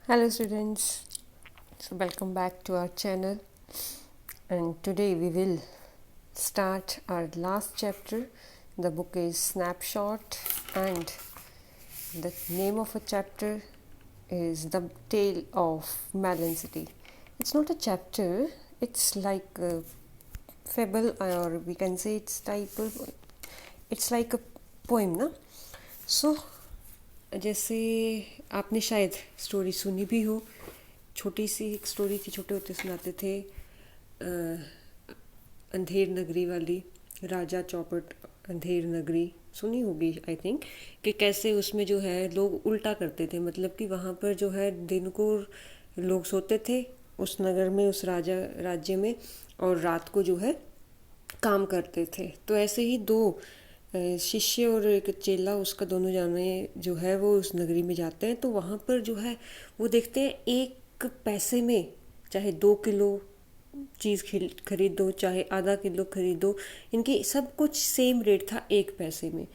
Hello students, so welcome back to our channel, and today we will start our last chapter. The book is Snapshot, and the name of a chapter is The Tale of Malin City. It's not a chapter, it's like a fable, or we can say it's like a poem, na? So जैसे आपने शायद story सुनी भी हो, छोटी सी एक story थी, छोटे होते सुनाते थे, अंधेर नगरी वाली, राजा चौपट अंधेर नगरी सुनी होगी आई थिंक। कि कैसे उसमें जो है लोग उल्टा करते थे, मतलब कि वहाँ पर जो है दिन को लोग सोते थे उस नगर में, उस राज्य में, और रात को जो है काम करते थे। तो ऐसे ही दो शिष्य और एक चेला, उसका दोनों जाने जो है वो उस नगरी में जाते हैं। तो वहाँ पर जो है वो देखते हैं एक पैसे में चाहे 2 किलो चीज़ खरीदो, चाहे आधा किलो खरीदो, इनकी सब कुछ सेम रेट था, 1 पैसे में।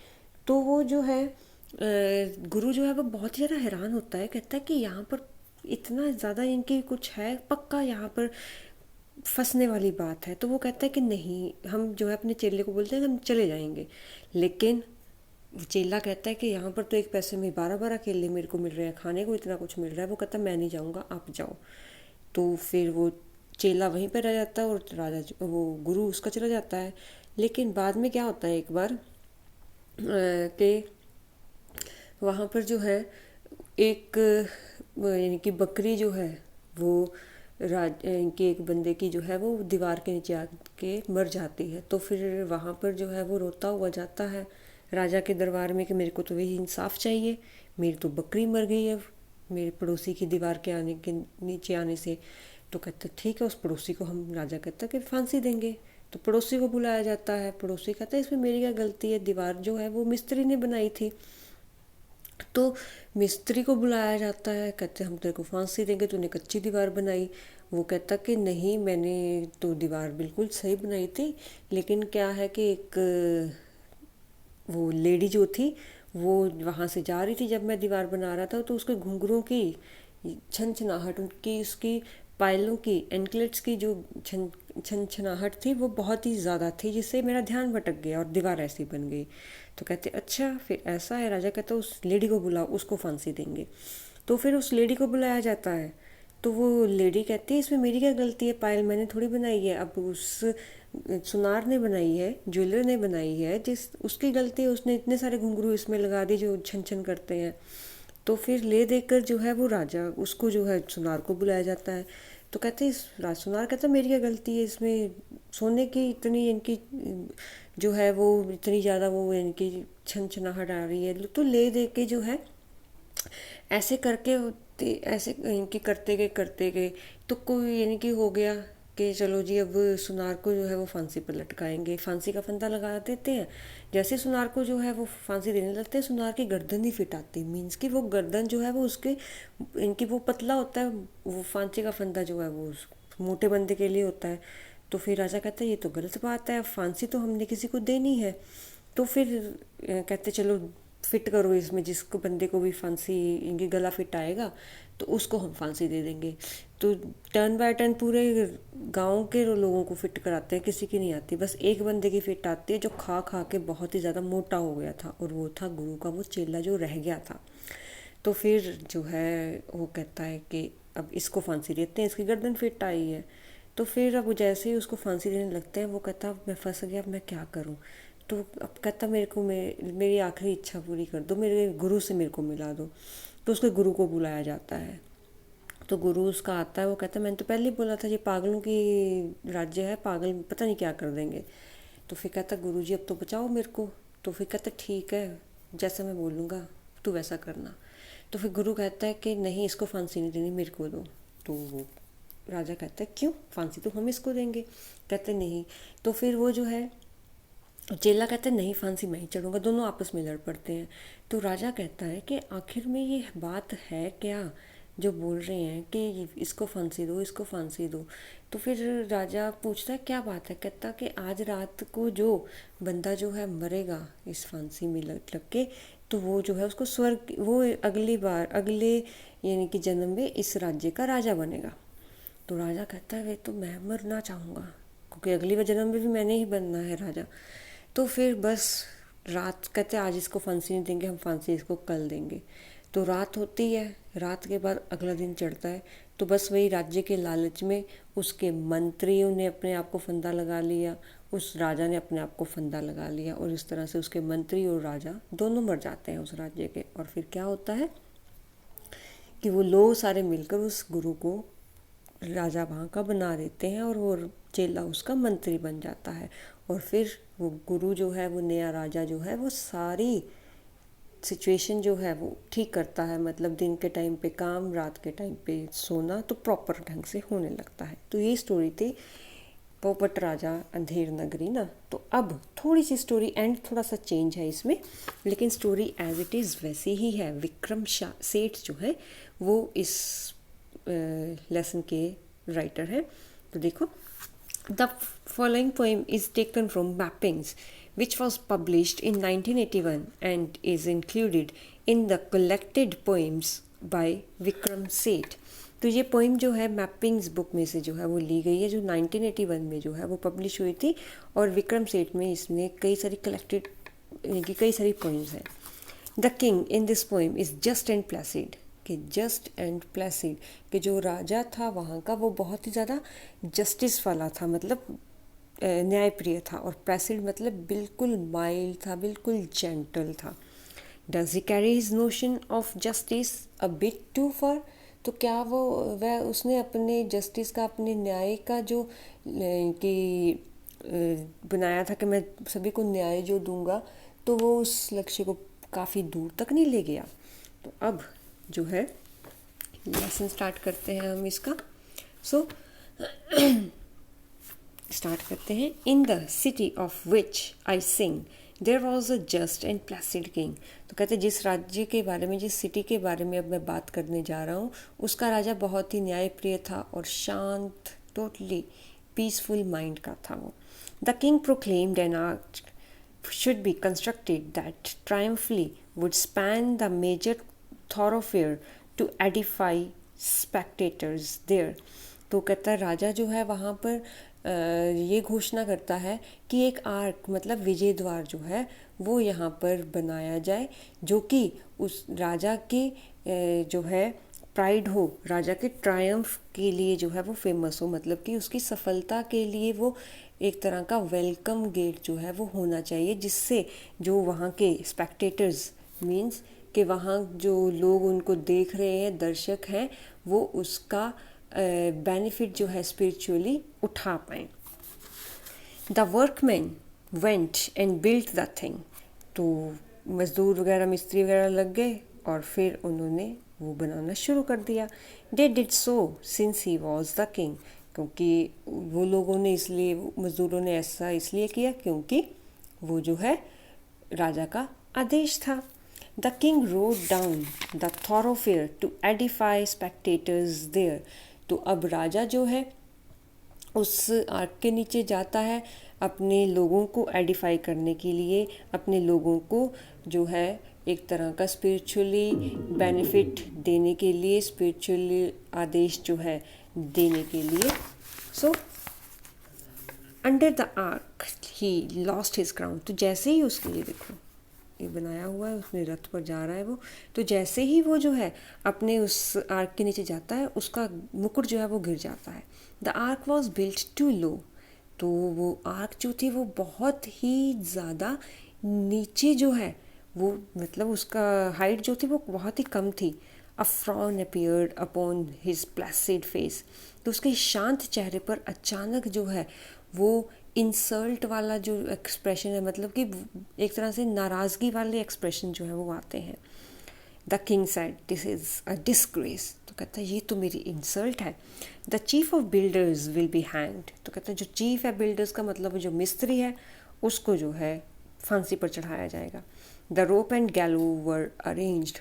तो वो जो है गुरु जो है वो बहुत ही ज़्यादा हैरान होता है, कहता है कि यहाँ पर इतना ज़्यादा इनकी कुछ है, पक्का यहाँ पर फंसने वाली बात है। तो वो कहता है कि नहीं, हम जो है अपने चेले को बोलते हैं हम चले जाएंगे। लेकिन वो चेला कहता है कि यहाँ पर तो 1 पैसे में 12-12 केले मेरे को मिल रहे हैं, खाने को इतना कुछ मिल रहा है। वो कहता है मैं नहीं जाऊँगा, आप जाओ। तो फिर वो चेला वहीं पर रह जाता है और वो गुरु उसका चला जाता है। लेकिन बाद में क्या होता है, एक बार कि वहाँ पर जो है एक यानी कि बकरी जो है वो इनके एक बंदे की जो है वो दीवार के नीचे आके मर जाती है। तो फिर वहाँ पर जो है वो रोता हुआ जाता है राजा के दरबार में कि मेरे को तो वही इंसाफ चाहिए, मेरी तो बकरी मर गई है मेरे पड़ोसी की दीवार के नीचे आने से। तो कहते ठीक है, उस पड़ोसी को हम, राजा कहता है कि फांसी देंगे। तो पड़ोसी को बुलाया जाता है। पड़ोसी कहता है इसमें मेरी क्या गलती है, दीवार जो है वो मिस्त्री ने बनाई थी। तो मिस्त्री को बुलाया जाता है, कहते हम तेरे को फांसी देंगे, तूने कच्ची दीवार बनाई। वो कहता कि नहीं, मैंने तो दीवार बिल्कुल सही बनाई थी, लेकिन क्या है कि एक वो लेडी जो थी वो वहाँ से जा रही थी जब मैं दीवार बना रहा था, तो उसके घुंघरूं की छनछनाहट, उनकी उसकी पायलों की, एंकलेट्स की जो छनछनाहट थी वो बहुत ही ज़्यादा थी, जिससे मेरा ध्यान भटक गया और दीवार ऐसी बन गई। तो कहते अच्छा फिर ऐसा है। राजा कहता उस लेडी को बुलाओ, उसको फांसी देंगे। तो फिर उस लेडी को बुलाया जाता है। तो वो लेडी कहती है इसमें मेरी क्या गलती है, पायल मैंने थोड़ी बनाई है, अब उस सुनार ने बनाई है, ज्वेलर ने बनाई है, जिस उसकी गलती है, उसने इतने सारे घुंघरू इसमें लगा दिए जो छन छन करते हैं। तो फिर ले देकर जो है वो राजा, उसको जो है सुनार को बुलाया जाता है। तो कहते हैं सुनार कहता मेरी क्या गलती है, इसमें सोने की इतनी इनकी जो है वो इतनी ज़्यादा वो इनकी छन छनाहट आ रही है। तो ले दे के जो है ऐसे करके ऐसे इनकी करते गए तो कोई यानी कि हो गया कि चलो जी अब सुनार को जो है वो फांसी पर लटकाएंगे, फांसी का फंदा लगा देते हैं। जैसे सुनार को जो है वो फांसी देने लगते हैं, सुनार की गर्दन ही फिट आती है, मीन्स कि वो गर्दन जो है वो उसके इनकी वो पतला होता है, वो फांसी का फंदा जो है वो मोटे बंदे के लिए होता है। तो फिर राजा कहता है ये तो गलत बात है, फांसी तो हमने किसी को देनी है। तो फिर कहते चलो फिट करो इसमें, जिसको बंदे को भी फांसी इनकी गला फिट आएगा तो उसको हम फांसी दे देंगे। तो टर्न बाय टर्न पूरे गांव के लोगों को फिट कराते हैं, किसी की नहीं आती, बस एक बंदे की फिट आती है जो खा खा के बहुत ही ज़्यादा मोटा हो गया था, और वो था गुरु का वो चेला जो रह गया था। तो फिर जो है वो कहता है कि अब इसको फांसी देते हैं, इसकी गर्दन फिट आई है। तो फिर अब जैसे ही उसको फांसी देने लगते हैं वो कहता मैं फंस गया, अब मैं क्या करूं। तो अब कहता मेरे को मेरी आखिरी इच्छा पूरी कर दो, मेरे गुरु से मेरे को मिला दो। तो उसके गुरु को बुलाया जाता है। तो गुरु उसका आता है, वो कहता है मैंने तो पहले ही बोला था ये पागलों की राज्य है, पागल पता नहीं क्या कर देंगे। तो फिर कहता गुरु जी अब तो बचाओ मेरे को। तो फिर कहता ठीक है, जैसा मैं बोलूँगा तू वैसा करना। तो फिर गुरु कहता है कि नहीं, इसको फांसी नहीं देनी, मेरे को दो। तो वो राजा कहता है क्यों, फांसी तो हम इसको देंगे। कहते नहीं। तो फिर वो जो है चेला कहता है नहीं, फांसी मैं ही चढ़ूंगा। दोनों आपस में लड़ पड़ते हैं। तो राजा कहता है कि आखिर में ये बात है क्या जो बोल रहे हैं कि इसको फांसी दो, इसको फांसी दो। तो फिर राजा पूछता है क्या बात है। कहता कि आज रात को जो बंदा जो है मरेगा इस फांसी में लग लग के, तो वो जो है उसको स्वर्ग, वो अगली बार अगले यानी कि जन्म में इस राज्य का राजा बनेगा। तो राजा कहता है वे तो मैं मरना चाहूँगा, क्योंकि अगली बार जन्म में भी मैंने ही बनना है राजा। तो फिर बस रात, कहते हैं आज इसको फांसी नहीं देंगे, हम फांसी इसको कल देंगे। तो रात होती है, रात के बाद अगला दिन चढ़ता है। तो बस वही राज्य के लालच में उसके मंत्रियों ने अपने आप को फंदा लगा लिया, उस राजा ने अपने आप को फंदा लगा लिया, और इस तरह से उसके मंत्री और राजा दोनों मर जाते हैं उस राज्य के। और फिर क्या होता है कि वो लोग सारे मिलकर उस गुरु को राजा वहाँ का बना देते हैं, और वो चेला उसका मंत्री बन जाता है। और फिर वो गुरु जो है, वो नया राजा जो है, वो सारी सिचुएशन जो है वो ठीक करता है। मतलब दिन के टाइम पे काम, रात के टाइम पे सोना, तो प्रॉपर ढंग से होने लगता है। तो ये स्टोरी थी पोपट राजा अंधेर नगरी ना। तो अब थोड़ी सी स्टोरी एंड थोड़ा सा चेंज है इसमें, लेकिन स्टोरी एज इट इज़ वैसी ही है। विक्रम सेठ जो है वो इस लेसन के राइटर हैं। तो देखो, the following poem is taken from mappings which was published in 1981 and is included in the collected poems by Vikram Seth। तो ये पोइम जो है मैपिंग्स बुक में से जो है वो ली गई है, जो 1981 में जो है वो पब्लिश हुई थी। और विक्रम सेठ में इसमें कई सारी कलेक्टेड कई सारी पोइम्स हैं। The king in this poem is just and Placid, कि जस्ट एंड प्लेसिड, कि जो राजा था वहाँ का वो बहुत ही ज़्यादा जस्टिस वाला था, मतलब न्यायप्रिय था। और प्लेसिड मतलब बिल्कुल माइल्ड था, बिल्कुल जेंटल था। Does he carry his notion of justice a bit too far, तो क्या वो वह उसने अपने जस्टिस का, अपने न्याय का जो कि बनाया था कि मैं सभी को न्याय जो दूंगा, तो वो उस लक्ष्य को काफ़ी दूर तक नहीं ले गया। तो अब जो है लेसन स्टार्ट करते हैं हम इसका। सो स्टार्ट करते हैं। In the city of which I sing there was a just and placid king. तो कहते हैं जिस राज्य के बारे में, जिस सिटी के बारे में अब मैं बात करने जा रहा हूँ, उसका राजा बहुत ही न्यायप्रिय था और शांत, टोटली पीसफुल माइंड का था वो। The king proclaimed N arch should be constructed that triumphantly would span the major thoroughfare to edify spectators there। तो कहता है राजा जो है वहाँ पर ये घोषणा करता है कि एक आर्क, मतलब विजय द्वार जो है वो यहाँ पर बनाया जाए, जो कि उस राजा के जो है प्राइड हो, राजा के ट्रायम्फ के लिए जो है वो फेमस हो, मतलब कि उसकी सफलता के लिए वो एक तरह का वेलकम गेट जो है वो होना चाहिए, जिससे जो वहाँ के स्पेक्टेटर्स मीन्स कि वहाँ जो लोग उनको देख रहे हैं, दर्शक हैं, वो उसका बेनिफिट जो है स्पिरिचुअली उठा पाएँ। The workman went and built the thing. तो मजदूर वगैरह, मिस्त्री वगैरह लग गए और फिर उन्होंने वो बनाना शुरू कर दिया। They did so since he was the king, क्योंकि वो लोगों ने इसलिए, मजदूरों ने ऐसा इसलिए किया क्योंकि वो जो है राजा का आदेश था। The king rode down the thoroughfare to edify spectators there. तो अब राजा जो है उस आर्क के नीचे जाता है अपने लोगों को एडिफाई करने के लिए, अपने लोगों को जो है एक तरह का स्पिरिचुअली बेनिफिट देने के लिए, स्पिरिचुअली आदेश जो है देने के लिए। So under the arc he lost his crown. तो जैसे ही उसके लिए, देखो ये बनाया हुआ है, उसमें रथ पर जा रहा है वो, तो जैसे ही वो जो है अपने उस आर्क के नीचे जाता है, उसका मुकुट जो है वो गिर जाता है। The arch was built too low. तो वो आर्क जो थी वो बहुत ही ज़्यादा नीचे जो है वो, मतलब उसका हाइट जो थी वो बहुत ही कम थी। A frown appeared upon his placid face. तो उसके शांत चेहरे पर अचानक जो है वो इंसल्ट वाला जो एक्सप्रेशन है, मतलब कि एक तरह से नाराज़गी वाले एक्सप्रेशन जो है वो आते हैं। The king said this is a disgrace. तो कहता है ये तो मेरी इंसल्ट है। The chief of builders will be hanged. तो कहता है जो चीफ है बिल्डर्स का, मतलब जो मिस्त्री है, उसको जो है फांसी पर चढ़ाया जाएगा। द रोप एंड गैलो वर अरेंज्ड।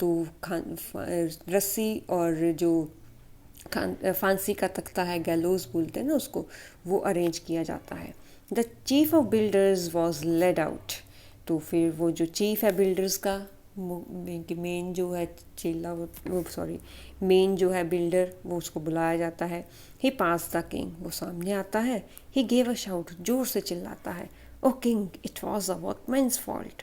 तो रस्सी और जो फांसी का तख्ता है, गैलोज बोलते हैं ना उसको, वो अरेंज किया जाता है। The chief of builders was laid out. तो फिर वो जो चीफ है बिल्डर्स का, मेन जो है चेला वो सॉरी मेन जो है बिल्डर वो उसको बुलाया जाता है। ही पास द किंग, वो सामने आता है। ही गेव अ शाउट, जोर से चिल्लाता है, ओ king it was a workman's fault.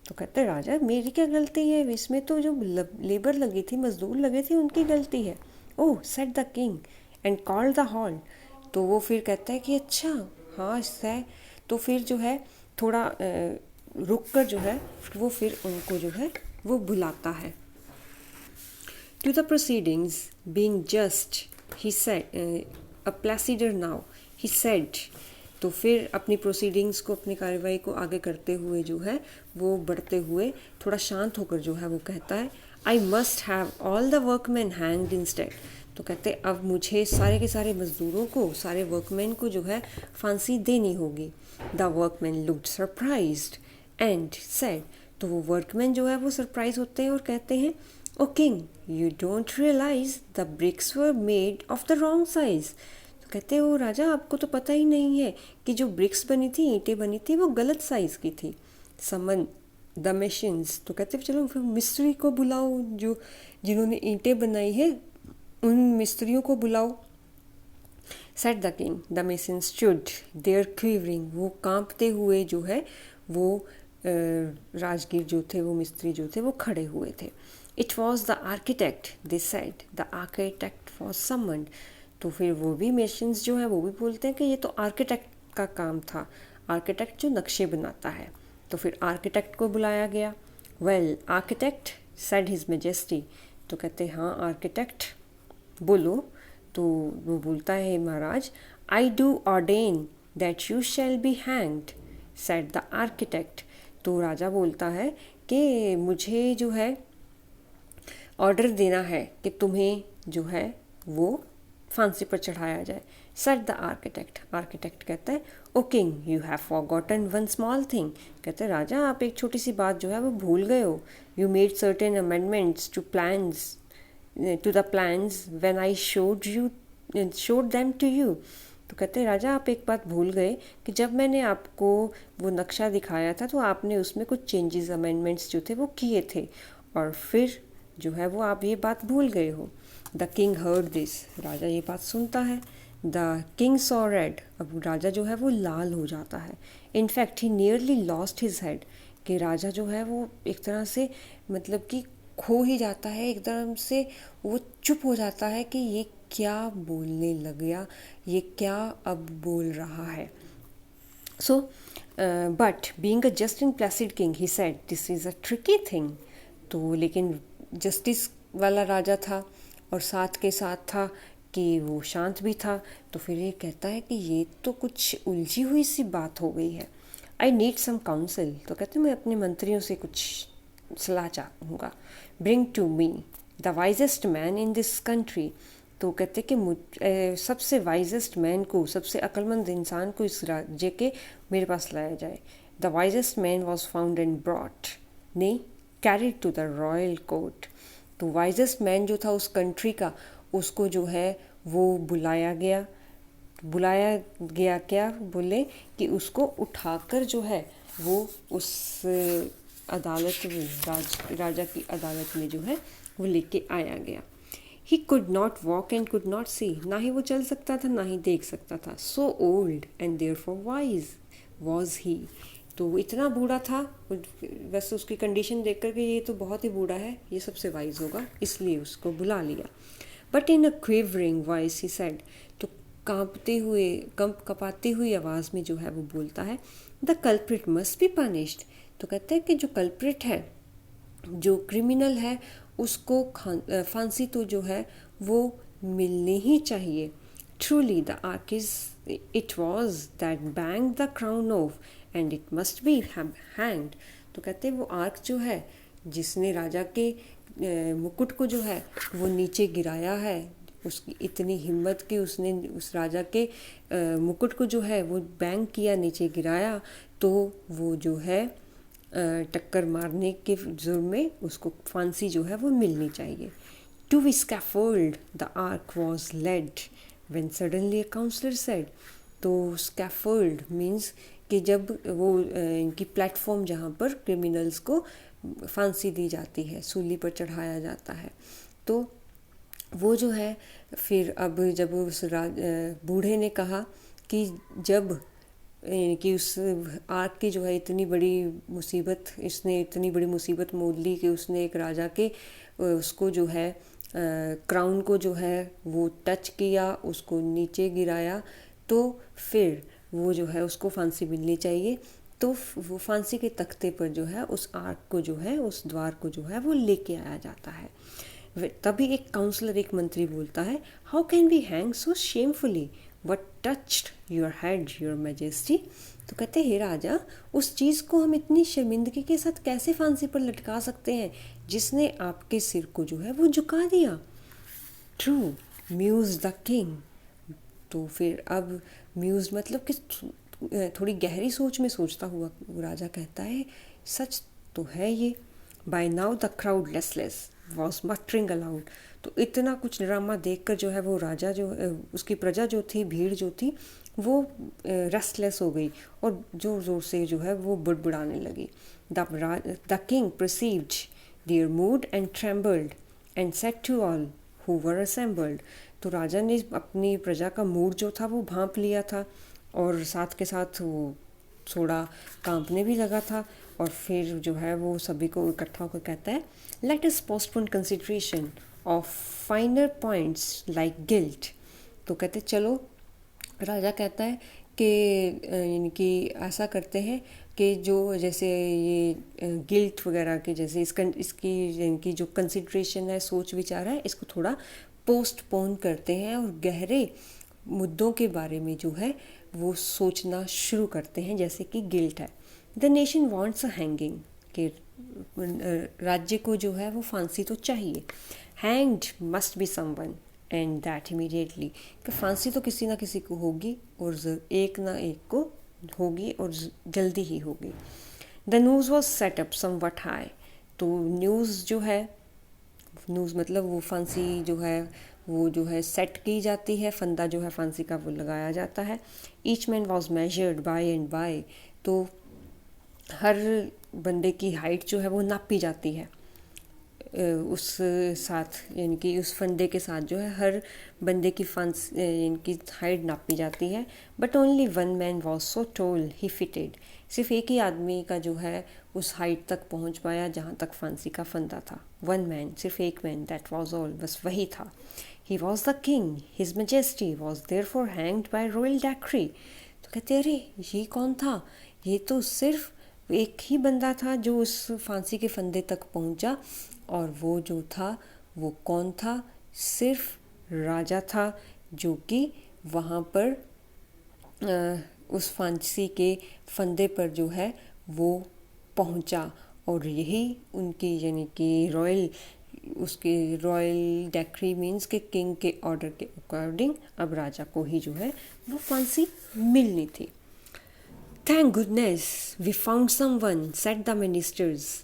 तो कहते हैं राजा मेरी क्या गलती है, इसमें तो जो लेबर लगी थी, मजदूर लगे थे, उनकी गलती है। Oh said the king and called the hall. तो वो फिर कहता है कि अच्छा हाँ है। तो फिर जो है थोड़ा रुक कर जो है वो फिर उनको जो है वो बुलाता है। To the proceedings being just he said a placider now he said. तो फिर अपनी प्रोसीडिंग्स को, अपनी कार्रवाई को आगे करते हुए जो है वो बढ़ते हुए थोड़ा शांत होकर जो है वो कहता है, I must have all the workman hanged instead. तो कहते अब मुझे सारे के सारे मजदूरों को, सारे वर्कमैन को जो है फांसी देनी होगी। The workman looked surprised and said. तो वो वर्कमैन जो है वो सरप्राइज होते हैं और कहते हैं, o king you don't realize the bricks were made of the wrong size. तो कहते हैं ओ राजा आपको तो पता ही नहीं है कि जो ब्रिक्स बनी थी, ईंटें बनी थी, वो गलत साइज़ की थी। Summon the machines. तो कहते चलो फिर मिस्त्री को बुलाओ, जो जिन्होंने ईंटें बनाई है उन मिस्त्रियों को बुलाओ। Said the king the mason stood there quivering. वो कांपते हुए जो है वो राजगीर जो थे, वो मिस्त्री जो थे वो खड़े हुए थे। It was the architect they said, the architect was summoned. तो फिर वो भी मेशंस जो है वो भी बोलते हैं कि ये तो आर्किटेक्ट का काम था, आर्किटेक्ट जो नक्शे बनाता है। तो फिर आर्किटेक्ट को बुलाया गया। Well architect said his majesty. तो कहते हाँ आर्किटेक्ट बोलो। तो वो बोलता है महाराज, I do ordain that you shall be hanged said the architect. तो राजा बोलता है कि मुझे जो है ऑर्डर देना है कि तुम्हें जो है वो फांसी पर चढ़ाया जाए। Said the architect. आर्किटेक्ट कहता है, ओ king you have forgotten one small thing. कहते हैं राजा आप एक छोटी सी बात जो है वो भूल गए हो। You made certain amendments to plans to the plans when I showed them to you. तो कहते हैं राजा आप एक बात भूल गए कि जब मैंने आपको वो नक्शा दिखाया था तो आपने उसमें कुछ चेंजेस, अमेंडमेंट्स जो थे वो किए थे, और फिर जो है वो आप ये बात भूल गए हो। The king heard this. राजा ये बात सुनता है। The king saw red. अब राजा जो है वो लाल हो जाता है। In fact he nearly lost his head. कि राजा जो है वो एक तरह से मतलब कि खो ही जाता है, एकदम से वो चुप हो जाता है कि ये क्या बोलने लग गया, ये क्या अब बोल रहा है। So but being a just and placid king he said this is a tricky thing. तो लेकिन जस्टिस वाला राजा था और साथ के साथ था कि वो शांत भी था। तो फिर ये कहता है कि ये तो कुछ उलझी हुई सी बात हो गई है। I need some counsel. तो कहते मैं अपने मंत्रियों से कुछ सलाह चाहूँगा। Bring to me the wisest man in this country. तो कहते कि सबसे वाइजेस्ट मैन को, सबसे अक्लमंद इंसान को इस राज्य के मेरे पास लाया जाए। The wisest man was found and brought ने carried to the royal court. तो वाइजेस्ट मैन जो था उस कंट्री का, उसको जो है वो बुलाया गया क्या बोले कि उसको उठाकर जो है वो उस अदालत में, राजा की अदालत में जो है वो लेके आया गया। He could not walk and could not see. ना ही वो चल सकता था, ना ही देख सकता था। So old and therefore wise was he. तो वो इतना बूढ़ा था, वैसे उसकी कंडीशन देख कर के ये तो बहुत ही बूढ़ा है, ये सबसे वाइज होगा, इसलिए उसको बुला लिया। But in a quivering voice he said. तो कपाती हुई आवाज़ में जो है वो बोलता है, the culprit must be punished. तो कहते हैं कि जो कल्प्रिट है, जो क्रिमिनल है, उसको फांसी तो जो है वो मिलनी ही चाहिए। Truly the arches it was that bang the crown off and it must be hanged. तो कहते हैं वो आर्क जो है जिसने राजा के मुकुट को जो है वो नीचे गिराया है, उसकी इतनी हिम्मत कि उसने उस राजा के मुकुट को जो है वो बैंग किया, नीचे गिराया, तो वो जो है टक्कर मारने के जुर्म में उसको फांसी जो है वो मिलनी चाहिए। To be scaffold the arch was laid when suddenly a counsellor said. तो स्कैफोल्ड मीन्स कि जब वो इनकी प्लेटफॉर्म जहाँ पर क्रिमिनल्स को फांसी दी जाती है, सूली पर चढ़ाया जाता है। तो वो जो है फिर अब जब उस बूढ़े ने कहा कि जब कि उस आग की जो है इतनी बड़ी मुसीबत, इसने इतनी बड़ी मुसीबत मोल ली कि उसने एक राजा के उसको जो है क्राउन को जो है वो टच किया, उसको नीचे गिराया, तो फिर वो जो है उसको फांसी मिलनी चाहिए। तो वो फांसी के तख्ते पर जो है उस आग को जो है, उस द्वार को जो है वो लेके आया जाता है। तभी एक काउंसलर, एक मंत्री बोलता है, how can we hang so shamefully, what touched your head your majesty. तो कहते हे राजा, उस चीज़ को हम इतनी शर्मिंदगी के साथ कैसे फांसी पर लटका सकते हैं जिसने आपके सिर को जो है वो झुका दिया। True muse the king. तो फिर अब म्यूज मतलब कि थोड़ी गहरी सोच में सोचता हुआ राजा कहता है, सच तो है ये। By now the crowd restless was muttering aloud. तो इतना कुछ ड्रामा देखकर जो है वो राजा जो उसकी प्रजा जो थी, भीड़ जो थी, वो रेस्टलेस हो गई और ज़ोर ज़ोर से जो है वो बुड़बुड़ाने लगी। The king perceived their mood and trembled and said to all who were assembled. तो राजा ने अपनी प्रजा का मूड जो था वो भांप लिया था और साथ के साथ वो थोड़ा कांपने भी लगा था। और फिर जो है वो सभी को इकट्ठा होकर कहता है, let us postpone consideration of फाइनर points like guilt. तो कहते चलो, राजा कहता है कि यानी कि ऐसा करते हैं कि जो जैसे ये गिल्ट वगैरह के जैसे इसकी यानी कि जो कंसिडरेशन है, सोच विचार है, इसको थोड़ा पोस्टपोन करते हैं और गहरे मुद्दों के बारे में जो है वो सोचना शुरू करते हैं, जैसे कि गिल्ट है। The nation wants a hanging, कि राज्य को जो है वो फांसी तो चाहिए। Hanged must be someone and that immediately, कि फांसी तो किसी ना किसी को होगी और एक ना एक को होगी और जल्दी ही होगी। The news was set up somewhat high. तो न्यूज़ जो है, न्यूज़ मतलब वो फांसी जो है वो जो है सेट की जाती है, फंदा जो है फांसी का वो लगाया जाता है। Each man was measured by and by. तो हर बंदे की हाइट जो है वो नापी जाती है उस साथ, यानी कि उस फंदे के साथ जो है हर बंदे की यानी कि हाइट नापी जाती है। But only one man was so toll he fitted. सिर्फ एक ही आदमी का जो है उस हाइट तक पहुंच पाया जहां तक फांसी का फंदा था। वन मैन, सिर्फ एक मैन, दैट वॉज ऑल, बस वही था। He was the king, his majesty was therefore hanged by royal decree. तो कहते अरे ये कौन था, ये तो सिर्फ एक ही बंदा था जो उस फांसी के फंदे तक पहुंचा, और वो जो था वो कौन था, सिर्फ राजा था जो कि वहाँ पर उस फांसी के फंदे पर जो है वो पहुँचा। और यही उनकी यानी कि रॉयल डेक्री मीन्स के किंग के ऑर्डर के अकॉर्डिंग अब राजा को ही जो है वो फांसी मिलनी थी। Thank goodness we found someone, said the ministers.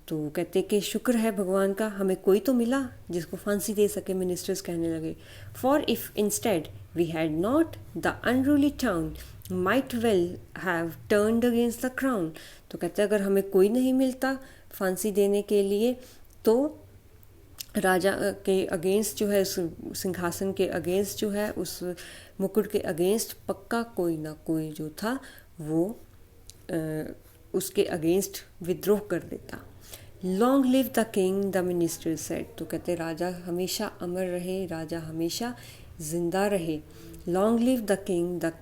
तो कहते कि शुक्र है भगवान का, हमें कोई तो मिला जिसको फांसी दे सके, मिनिस्टर्स कहने लगे। For if instead we had not the unruly town might well have turned against the crown. तो कहते अगर हमें कोई नहीं मिलता फांसी देने के लिए तो राजा के अगेंस्ट जो है, उस सिंहासन के अगेंस्ट जो है, उस मुकुट के अगेंस्ट पक्का कोई ना कोई जो था वो उसके अगेंस्ट विद्रोह कर देता। Long live the king the minister said. तो कहते राजा हमेशा अमर रहे, राजा हमेशा जिंदा रहे। Long live the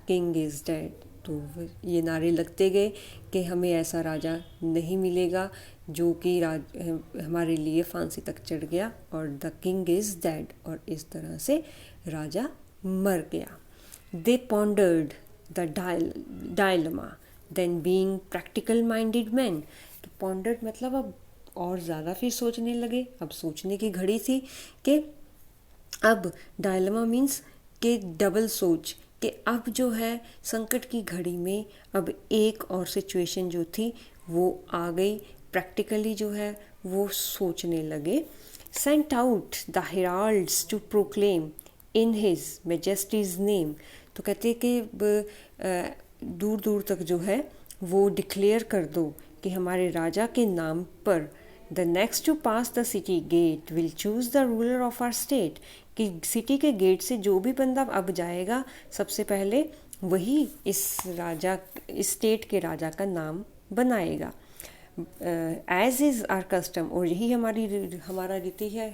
king is dead. तो ये नारे लगते गए कि हमें ऐसा राजा नहीं मिलेगा जो कि हमारे लिए फांसी तक चढ़ गया, और द किंग इज़ डेड, और इस तरह से राजा मर गया। They pondered the dilemma then being practical minded man. तो पॉन्डर्ड मतलब अब और ज़्यादा फिर सोचने लगे। अब सोचने की घड़ी थी कि अब डायलमा मीन्स कि डबल सोच, कि अब जो है संकट की घड़ी में अब एक और सिचुएशन जो थी वो आ गई। प्रैक्टिकली जो है वो सोचने लगे। Sent out the heralds to proclaim in his majesty's name. तो कहते कि दूर दूर तक जो है वो डिक्लेयर कर दो कि हमारे राजा के नाम पर the next to pass the city gate will choose the ruler of our state, कि सिटी के गेट से जो भी बंदा अब जाएगा सबसे पहले वही इस स्टेट के राजा का नाम बनाएगा। एज इज़ आर कस्टम, और यही हमारा रीति है,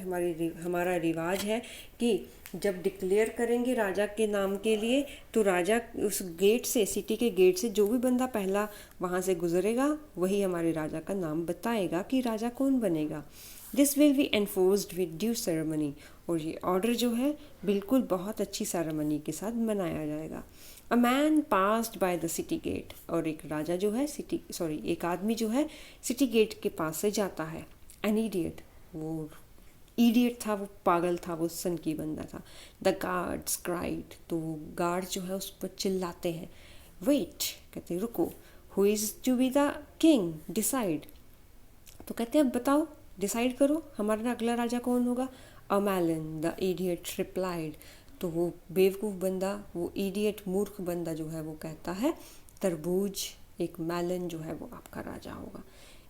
हमारा रिवाज है कि जब डिक्लेयर करेंगे राजा के नाम के लिए तो राजा उस गेट से, सिटी के गेट से जो भी बंदा पहला वहाँ से गुजरेगा वही हमारे राजा का नाम बताएगा कि राजा कौन बनेगा। This will be enforced with due ceremony, और ये ऑर्डर जो है बिल्कुल बहुत अच्छी सेरेमनी के साथ मनाया जाएगा। A man passed by the city gate, और एक राजा जो है एक आदमी जो है सिटी गेट के पास से जाता है। एन इडियट, वो इडियट था, वो पागल था, वो सन की बंदा था। द गार्ड्स क्राइड, तो गार्ड जो है उस पर चिल्लाते हैं। वेट, कहते रुको। Who is to be the king, decide, तो कहते हैं अब बताओ, डिसाइड करो हमारा अगला राजा कौन होगा। अ मैलन, द इडियट रिप्लाइड, तो वो बेवकूफ़ बंदा, वो इडियट मूर्ख बंदा जो है वो कहता है तरबूज, एक मैलन जो है वो आपका राजा होगा।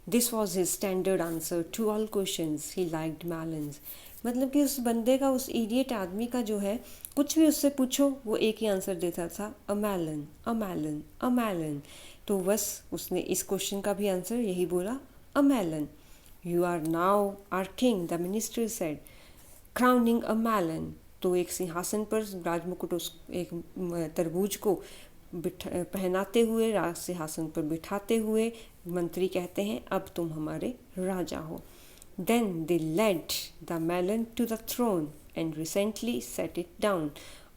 This was his standard answer to all questions, he liked melons, मतलब कि उस बंदे का, उस इडियट आदमी का जो है कुछ भी उससे पूछो वो एक ही आंसर देता था, अ मैलन, अ मैलन, अ मैलन। तो बस उसने इस क्वेश्चन का भी आंसर यही बोला, a melon. You are now our king, the minister said, crowning a melon, तो एक सिंहासन पर राजमुकुट उस एक तरबूज को पहनाते हुए सिंहासन पर बिठाते हुए मंत्री कहते हैं अब तुम हमारे राजा हो। Then they led the melon to the throne and recently set it down,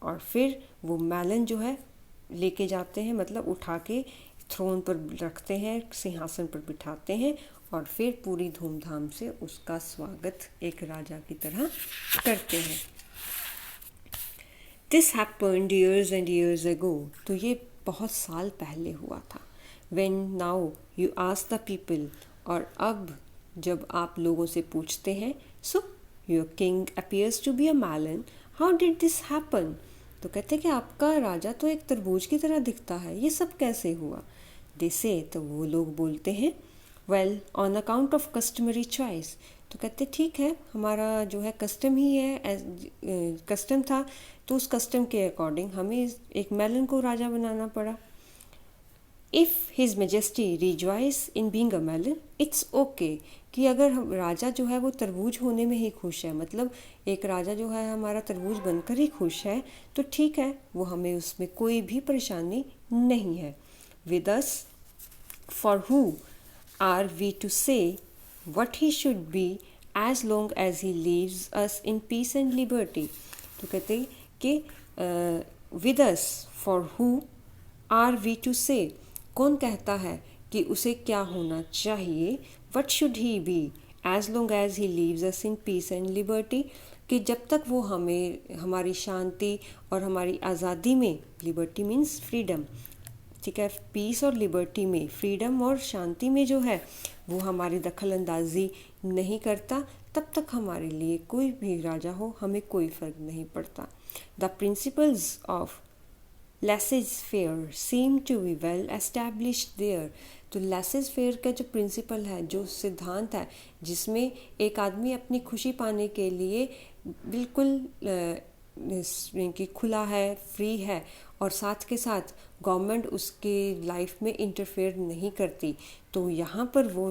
और फिर वो मेलन जो है लेके जाते हैं, मतलब उठा के थ्रोन पर रखते हैं, सिंहासन पर बिठाते हैं, और फिर पूरी धूमधाम से उसका स्वागत एक राजा की तरह करते हैं। This happened years and years ago, तो ये बहुत साल पहले हुआ था। When now you ask the people, और अब जब आप लोगों से पूछते हैं, so your king appears to be a melon, how did this happen? तो कहते हैं कि आपका राजा तो एक तरबूज की तरह दिखता है, ये सब कैसे हुआ। They say, तो वो लोग बोलते हैं, well on account of customary choice, तो कहते ठीक है हमारा जो है कस्टम ही है, कस्टम था, तो उस कस्टम के अकॉर्डिंग हमें एक मेलन को राजा बनाना पड़ा। If his majesty rejoice in being a melon, it's okay, कि अगर राजा जो है वो तरबूज होने में ही खुश है, मतलब एक राजा जो है हमारा तरबूज बनकर ही खुश है, तो ठीक है, वो हमें उसमें कोई भी परेशानी नहीं है। With us for who are we to say what he should be as long as he leaves us in peace and liberty, तो कहते हैं कि with us for who are we to say, कौन कहता है कि उसे क्या होना चाहिए, what should he be as long as he leaves us in peace and liberty, कि जब तक वो हमें हमारी शांति और हमारी आज़ादी में, लिबर्टी मीन्स फ्रीडम, ठीक है, पीस और लिबर्टी में, फ्रीडम और शांति में जो है वो हमारी दखल अंदाजी नहीं करता, तब तक हमारे लिए कोई भी राजा हो हमें कोई फ़र्क नहीं पड़ता। The principles of laissez faire seem to be well established there, तो लेसेज फेयर का जो प्रिंसिपल है, जो सिद्धांत है, जिसमें एक आदमी अपनी खुशी पाने के लिए बिल्कुल कि खुला है, फ्री है, और साथ के साथ गवर्नमेंट उसके लाइफ में इंटरफेयर नहीं करती, तो यहाँ पर वो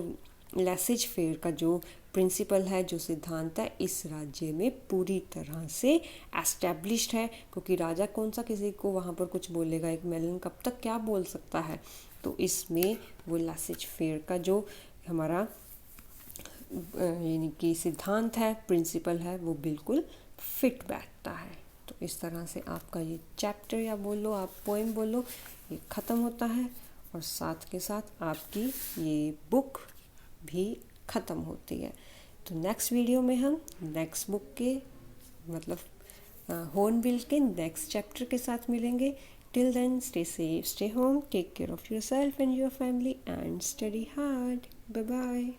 लेसेज फेयर का जो प्रिंसिपल है, जो सिद्धांत है, इस राज्य में पूरी तरह से एस्टैब्लिश्ड है, क्योंकि राजा कौन सा किसी को वहाँ पर कुछ बोलेगा, एक मेलन कब तक क्या बोल सकता है, तो इसमें वो लेसेज फेयर का जो हमारा यानी कि सिद्धांत है, प्रिंसिपल है, वो बिल्कुल फिट बैठता है। तो इस तरह से आपका ये चैप्टर या बोलो आप पोएम बोलो, ये ख़त्म होता है, और साथ के साथ आपकी ये बुक भी ख़त्म होती है। तो नेक्स्ट वीडियो में हम नेक्स्ट बुक के मतलब हॉर्नबिल के नेक्स्ट चैप्टर के साथ मिलेंगे। Till then stay safe, stay home, take care of yourself and your family and study hard. Bye bye.